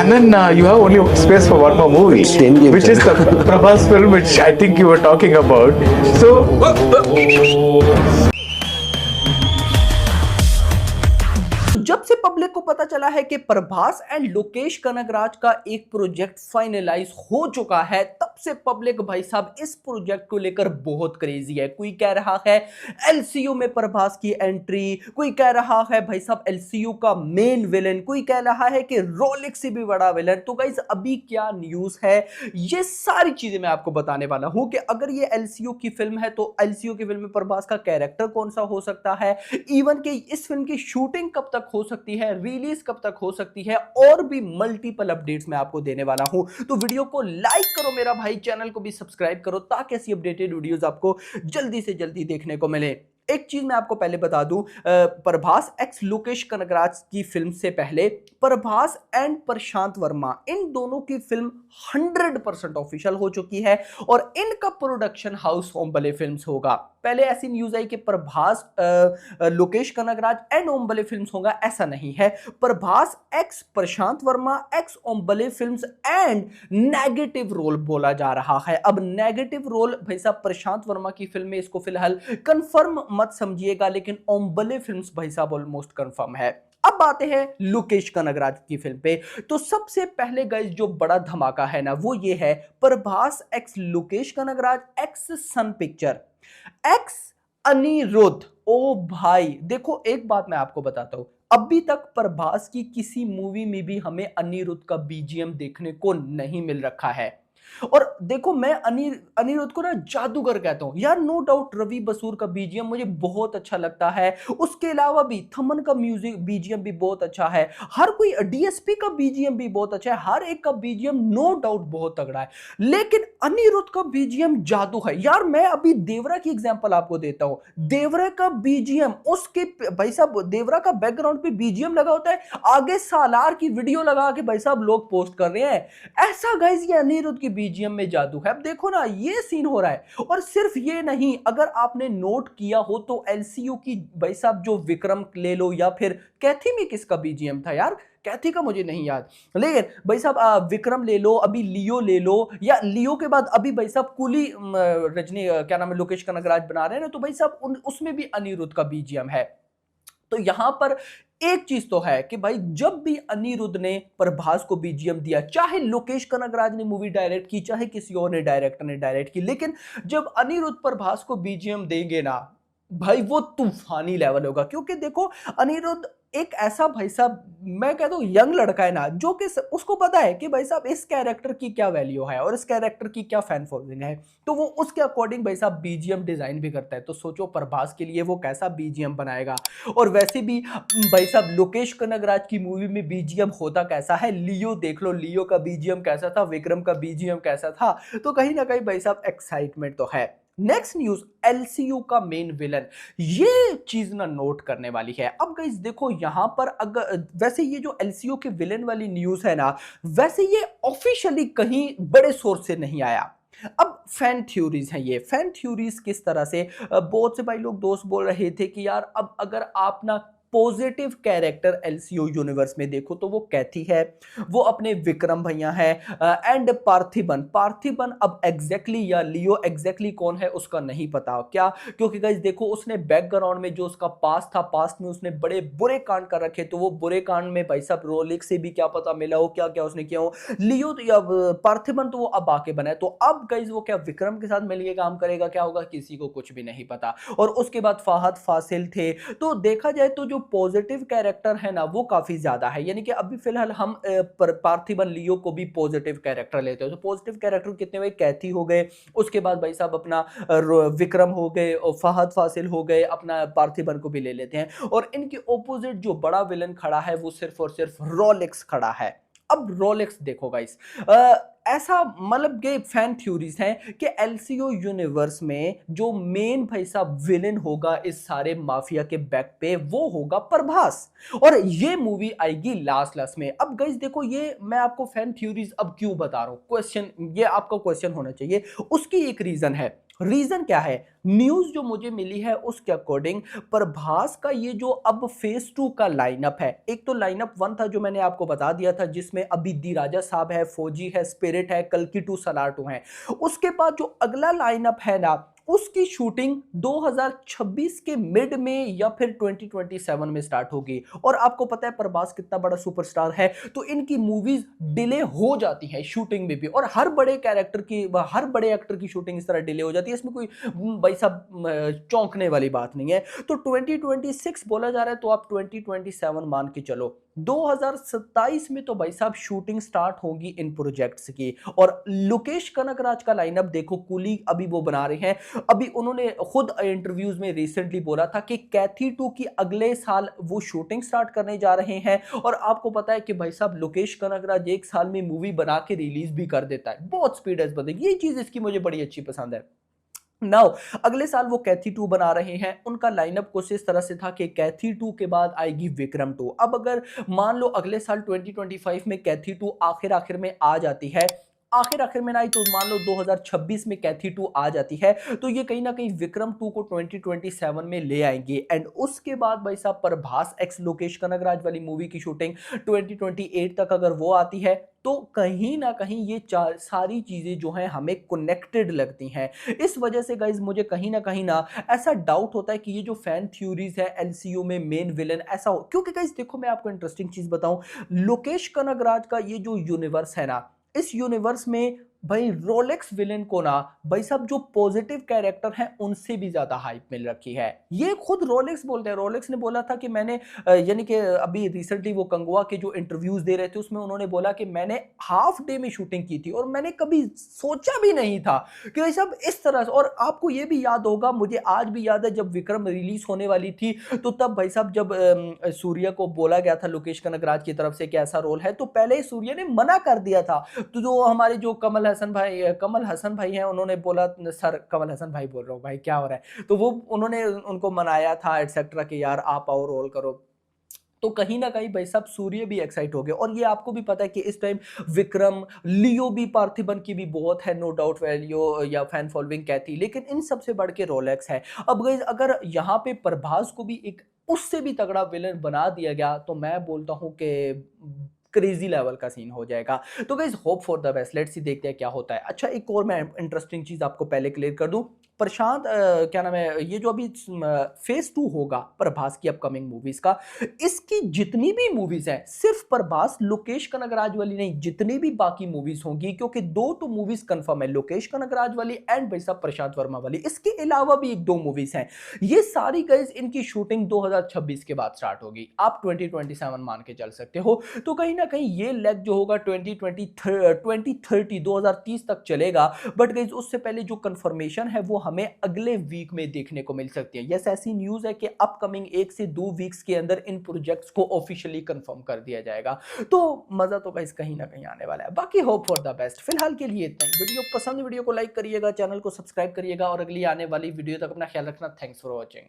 And then you have only space for one more movie, which is the Prabhas film, which I think you were talking about. So. जब से public को पता चला है कि Prabhas and Lokesh Kanagaraj का एक प्रोजेक्ट फाइनलाइज हो चुका है, तब से पब्लिक भाई साहब इस प्रोजेक्ट को लेकर बहुत क्रेजी है। कोई कह रहा है एलसीयू में प्रभास की एंट्री, कोई कह रहा है भाई साहब एलसीयू का मेन विलेन, कोई कह रहा है कि रोलेक्स से भी बड़ा विलेन। तो गाइस अभी क्या न्यूज है, ये सारी चीजें मैं आपको बताने वाला हूं कि अगर ये एलसीयू की फिल्म है तो एलसीयू की फिल्म में प्रभास का कैरेक्टर कौन सा हो सकता है, इवन कि इस फिल्म की शूटिंग कब तक हो सकती है, रिलीज कब तक हो सकती है, और भी मल्टीपल अपडेट्स मैं आपको देने वाला हूं। तो वीडियो को लाइक करो मेरा भाई, चैनल को भी सब्सक्राइब करो ताकि ऐसी अपडेटेड वीडियोस आपको जल्दी से जल्दी देखने को मिले। एक चीज मैं आपको पहले बता दूं, प्रभास एक्स लोकेश कनगराज की फिल्म से पहले प्रभास एंड प्रशांत वर्मा इन दोनों की फिल्म 100% ऑफिशियल हो चुकी है और इनका प्रोडक्शन हाउस ओम्बले फिल्म्स होगा। पहले ऐसी न्यूज आई कि प्रभास लोकेश कनगराज एंड ओम्बले फिल्म्स होगा, ऐसा नहीं है। Prabhas x Prasanth Varma x Hombale films and negative role बोला जा रहा है। अब नेगेटिव रोल भाई साहब प्रशांत वर्मा की फिल्म में इसको फिलहाल कंफर्म मत समझिएगा, लेकिन ओम्बले फिल्म्स भाई साहब ऑलमोस्ट कंफर्म है। अब आते हैं लोकेश कनगराज की फिल्म पे। तो सबसे पहले गाइस जो बड़ा धमाका है ना, वो ये है प्रभास एक्स लोकेश कनगराज एक्स सन पिक्चर एक्स अनिरुद्ध। ओ भाई देखो, एक बात मैं आपको बताता हूं, अभी तक प्रभास की किसी मूवी में भी हमें अनिरुद्ध का बीजीएम देखने को नहीं मिल रखा है। और देखो, मैं अनिरुद्ध को ना जादूगर कहता हूं यार। नो डाउट रवि बसूर का बीजीएम मुझे बहुत अच्छा लगता है, उसके अलावा भी थमन का म्यूजिक बीजीएम भी बहुत अच्छा है, हर कोई डीएसपी का बीजीएम भी बहुत अच्छा है, हर एक का बीजीएम नो डाउट बहुत तगड़ा है। लेकिन अनिरुद्ध का बीजीएम जादू है यार। मैं अभी देवरा की एग्जांपल आपको देता हूं। देवरा का बीजीएम, उसके भाई साहब देवरा का बैकग्राउंड पे बीजीएम लगा होता है, आगे सालार की वीडियो लगा के भाई साहब लोग पोस्ट कर रहे हैं। ऐसा गाइस ये अनिरुद्ध की बीजीएम में जादू है। अब देखो ना, ये सीन हो रहा है। और सिर्फ ये नहीं, अगर आपने नोट किया हो तो एलसीयू की भाई साहब जो विक्रम ले लो, या फिर कैथी में किसका बीजीएम था यार, कैथी का मुझे नहीं याद, लेकिन भाई साहब विक्रम ले लो, अभी लियो ले लो, या लियो के बाद अभी भाई साहब कुली रजनी क्या नाम है लोकेश कनगराज बना रहे हैं ना, तो भाई साहब उसमें भी अनिरुद्ध का बीजीएम है। तो यहां पर एक चीज तो है कि भाई जब भी अनिरुद्ध ने प्रभास को बीजीएम दिया, चाहे लोकेश कनगराज ने मूवी डायरेक्ट की, चाहे किसी और ने डायरेक्टर ने डायरेक्ट की, लेकिन जब अनिरुद्ध प्रभास को बीजीएम देंगे ना भाई, वो तूफानी लेवल होगा। क्योंकि देखो, अनिरुद्ध एक ऐसा भाई साहब, मैं कहता हूं यंग लड़का है ना, जो कि उसको पता है कि भाई साहब इस कैरेक्टर की क्या वैल्यू है और इस कैरेक्टर की क्या फैन फॉलोइंग है, तो वो उसके अकॉर्डिंग भाई साहब बीजीएम डिजाइन भी करता है। तो सोचो प्रभास के लिए वो कैसा बीजीएम बनाएगा। और वैसे भी भाई साहब लोकेश कनगराज की मूवी में बीजीएम होता कैसा है, लियो देख लो, लियो का बीजीएम कैसा था, विक्रम का बीजीएम कैसा था। तो कहीं ना कहीं भाई साहब एक्साइटमेंट तो है। नेक्स्ट न्यूज, एलसीयू का मेन विलन, ये चीज ना नोट करने वाली है। अब गाइस देखो, यहां पर अगर वैसे ये जो एलसीयू के विलन वाली न्यूज है ना, वैसे ये ऑफिशियली कहीं बड़े सोर्स से नहीं आया। अब फैन थ्योरीज हैं, ये फैन थ्योरीज किस तरह से, बहुत से भाई लोग दोस्त बोल रहे थे कि यार अब अगर आप ना पॉजिटिव कैरेक्टर एलसीयू यूनिवर्स में देखो तो वो कैथी है, वो अपने विक्रम भैया है, एंड पार्थिबन अब एग्जैक्टली या लियो एग्जैक्टली कौन है उसका नहीं पता क्या, क्योंकि गाइस देखो उसने बैकग्राउंड में जो उसका पास्ट था, पास्ट में उसने बड़े बुरे कांड कर रखे, तो वो बुरे कांड में भाई साहब रोलेक्स से भी क्या पता मिला हो, क्या क्या उसने किया हो। लियो तो या पार्थिबन तो वो अब आके बना है, तो अब गाइस वो क्या विक्रम के साथ मिलके काम करेगा, क्या होगा किसी को कुछ भी नहीं पता। और उसके बाद फहद फासिल थे। तो देखा जाए तो जो पॉजिटिव कैरेक्टर है ना वो काफी ज्यादा है, यानी कि अभी फिलहाल हम पार्थिबन लियो को भी पॉजिटिव कैरेक्टर लेते हैं। तो पॉजिटिव कैरेक्टर कितने हुए, कैथी हो गए, उसके बाद भाई साहब अपना विक्रम हो गए, और फहद फासिल हो गए, अपना पार्थिबन को भी ले लेते हैं। और इनके ऑपोजिट जो बड़ा विलन खड़ा है वो सिर्फ और सिर्फ रोलेक्स खड़ा है। अब रोलेक्स देखो गाइस, ऐसा मतलब कि फैन थ्योरीज हैं कि एलसीयू यूनिवर्स में जो मेन भाई साहब विलेन होगा इस सारे माफिया के बैक पे, वो होगा प्रभास, और ये मूवी आएगी लास्ट में। अब गाइस देखो, ये मैं आपको फैन थ्योरीज अब क्यों बता रहा हूं, क्वेश्चन ये आपका क्वेश्चन होना चाहिए, उसकी एक रीजन है। रीजन क्या है? न्यूज जो मुझे मिली है उसके अकॉर्डिंग प्रभास का ये जो अब फेज 2 का लाइनअप है, एक तो लाइनअप 1 था जो मैंने आपको बता दिया था जिसमें अभी दी राजा साहब है, फौजी है, स्पिरिट है, कल्कि 2 सलार 2 है। उसके बाद जो अगला लाइनअप है ना, उसकी शूटिंग 2026 के मिड में या फिर 2027 में स्टार्ट होगी। और आपको पता है प्रभास कितना बड़ा सुपरस्टार है, तो इनकी मूवीज डिले हो जाती है शूटिंग में भी, और हर बड़े कैरेक्टर की, हर बड़े एक्टर की शूटिंग इस तरह डिले हो जाती है। इसमें कोई भाई साहब चौंकने वाली बात नहीं है। तो 2026 बोला जा रहा है, तो आप 2027 मान के चलो। 2027 में तो भाई साहब शूटिंग स्टार्ट होगी इन प्रोजेक्ट्स की। और लोकेश कनगराज का लाइनअप देखो, कूली अभी वो बना रहे हैं। अभी उन्होंने खुद इंटरव्यूज में रिसेंटली बोला था कि कैथी 2 की अगले साल वो शूटिंग स्टार्ट करने जा रहे हैं। और आपको पता है कि भाई साहब लोकेश कनगराज एक साल में मूवी बना के रिलीज भी कर देता है, बहुत स्पीड है इस बंदे की। ये चीज इसकी मुझे बड़ी अच्छी पसंद है। नाउ अगले साल वो कैथी 2 बना रहे हैं। उनका लाइनअप कुछ इस तरह से था कि कैथी 2 के बाद आएगी विक्रम 2। अब अगर मान लो अगले साल 2025 में कैथी 2 आखिर आखिर में आ जाती है, आखिर आखिर में ना आई तो मान लो 2026 में कैथी 2 आ जाती है, तो ये कहीं ना कहीं विक्रम 2 को 2027 में ले आएंगे। एंड उसके बाद भाई साहब प्रभास एक्स लोकेश कनगराज वाली मूवी की शूटिंग 2028 तक अगर वो आती है, तो कहीं ना कहीं ये सारी चीजें जो हैं हमें कनेक्टेड लगती हैं। इस वजह से गाइज मुझे कहीं ना ऐसा डाउट होता है कि ये जो फैन थ्योरीज है एलसीयू में मेन विलन ऐसा हो, क्योंकि गाइज देखो मैं आपको इंटरेस्टिंग चीज बताऊं, लोकेश कनगराज का ये जो यूनिवर्स है ना, इस यूनिवर्स में भाई रोलेक्स विलेन को ना भाई साहब जो पॉजिटिव कैरेक्टर हैं उनसे भी ज्यादा हाइप मिल रखी है। ये खुद रोलेक्स बोलते हैं। रोलेक्स ने बोला था कि मैंने यानी कि अभी रिसेंटली वो कंगवा के जो इंटरव्यूज दे रहे थे उसमें उन्होंने बोला कि मैंने हाफ डे में शूटिंग की थी और मैंने कभी सोचा भी नहीं था कि भाई साहब इस तरह से। और आपको ये भी याद होगा, मुझे आज भी याद है जब विक्रम रिलीज होने वाली थी, तो तब भाई साहब जब सूर्या को बोला गया था लोकेश कनगराज की तरफ से कि ऐसा रोल है, तो पहले सूर्या ने मना कर दिया था। तो जो हमारे जो कमल हसन भाई हैं, उन्होंने बोला, सर कमल हसन भाई बोल रहा हूँ भाई क्या हो रहा है, तो वो उन्होंने उनको मनाया था एटसेट्रा कि यार आप आओ रोल करो। तो कहीं ना कहीं भाई साहब सूर्य भी एक्साइट हो गए। और ये आपको भी पता है कि इस टाइम विक्रम, लियो भी, पार्थिबन की भी बहुत है नो डाउट वैल्यू या फैन फॉलोइंग कहती, लेकिन इन सबसे बढ़ के रोलेक्स है। अब गाइस अगर यहाँ पे प्रभास को भी एक उससे भी तगड़ा विलन बना दिया गया, तो मैं बोलता हूँ कि क्रेजी लेवल का सीन हो जाएगा। तो guys hope for the best, let's see देखते हैं क्या होता है। अच्छा एक और मैं इंटरेस्टिंग चीज आपको पहले क्लियर कर दूं, प्रशांत क्या नाम है, ये जो अभी फेज 2 होगा प्रभास की अपकमिंग मूवीज का, इसकी जितनी भी मूवीज हैं, सिर्फ प्रभास लोकेश कनगराज वाली नहीं, जितनी भी बाकी मूवीज होंगी, क्योंकि 2 तो मूवीज कंफर्म है, लोकेश कनगराज वाली एंड भाई साहब प्रशांत वर्मा वाली, इसके अलावा भी 1-2 मूवीज हैं। ये सारी गाइस इनकी शूटिंग 2026 के बाद स्टार्ट होगी, आप 2027 मान के चल सकते हो। तो कहीं ना कहीं ये लेग जो होगा 2030 तक चलेगा। बट गाइस उससे पहले जो कंफर्मेशन है वो हमें अगले वीक में देखने को मिल सकती है। यस ऐसी न्यूज है कि अपकमिंग 1 से 2 वीक्स के अंदर इन प्रोजेक्ट्स को ऑफिशियली कंफर्म कर दिया जाएगा। तो मजा तो गाइस कहीं ना कहीं आने वाला है। बाकी होप फॉर द बेस्ट, फिलहाल के लिए इतना ही। वीडियो पसंद, वीडियो को लाइक करिएगा, चैनल को सब्सक्राइब करिएगा और अगली आने वाली वीडियो तक अपना ख्याल रखना। Thanks for watching.